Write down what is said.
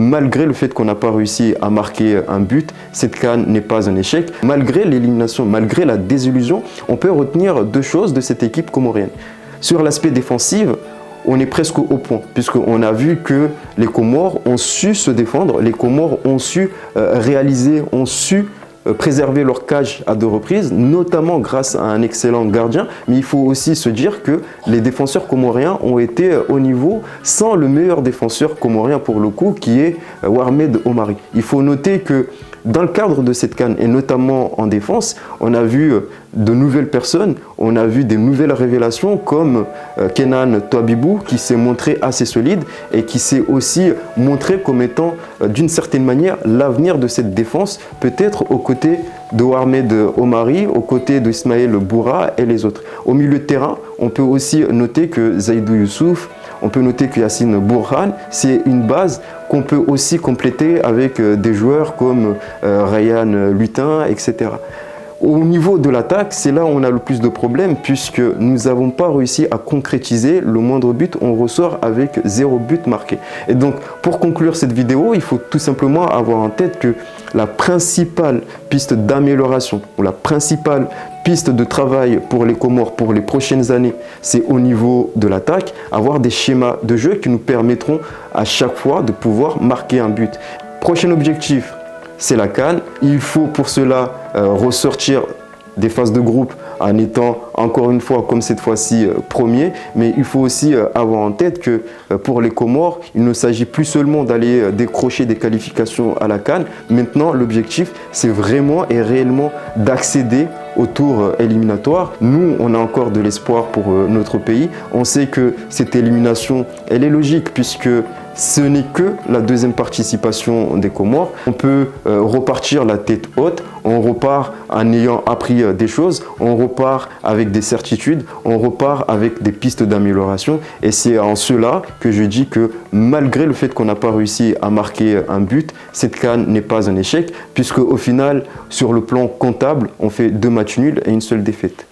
malgré le fait qu'on n'a pas réussi à marquer un but, cette CAN n'est pas un échec. Malgré l'élimination, malgré la désillusion, on peut retenir deux choses de cette équipe comorienne. Sur l'aspect défensif, on est presque au point, puisqu'on a vu que les Comores ont su se défendre, les Comores ont su réaliser, ont su préserver leur cage à 2 reprises, notamment grâce à un excellent gardien. Mais il faut aussi se dire que les défenseurs comoriens ont été au niveau sans le meilleur défenseur comorien pour le coup, qui est Warmed Omari. Il faut noter que dans le cadre de cette CAN, et notamment en défense, on a vu de nouvelles personnes, on a vu des nouvelles révélations comme Kenan Touabibou qui s'est montré assez solide et qui s'est aussi montré comme étant d'une certaine manière l'avenir de cette défense, peut-être aux côtés de Warmed Omari, aux côtés d'Ismaël Boura et les autres. Au milieu de terrain, on peut aussi noter que Zaïdou Youssouf, on peut noter que Yassine Bourhan, c'est une base qu'on peut aussi compléter avec des joueurs comme Ryan Lutin, etc. Au niveau de l'attaque, c'est là où on a le plus de problèmes puisque nous n'avons pas réussi à concrétiser le moindre but. On ressort avec 0 but marqué. Et donc, pour conclure cette vidéo, il faut tout simplement avoir en tête que la principale piste d'amélioration ou la principale piste de travail pour les Comores pour les prochaines années, c'est au niveau de l'attaque, avoir des schémas de jeu qui nous permettront à chaque fois de pouvoir marquer un but. Prochain objectif, c'est la CAN. Il faut pour cela ressortir des phases de groupe en étant encore une fois comme cette fois-ci premier, mais il faut aussi avoir en tête que pour les Comores, il ne s'agit plus seulement d'aller décrocher des qualifications à la CAN. Maintenant, l'objectif, c'est vraiment et réellement d'accéder au tour éliminatoire. Nous, on a encore de l'espoir pour notre pays. On sait que cette élimination, elle est logique puisque ce n'est que la deuxième participation des Comores. On peut repartir la tête haute, on repart en ayant appris des choses, on repart avec des certitudes, on repart avec des pistes d'amélioration. Et c'est en cela que je dis que malgré le fait qu'on n'a pas réussi à marquer un but, cette CAN n'est pas un échec, puisque au final, sur le plan comptable, on fait 2 matchs nuls et une seule défaite.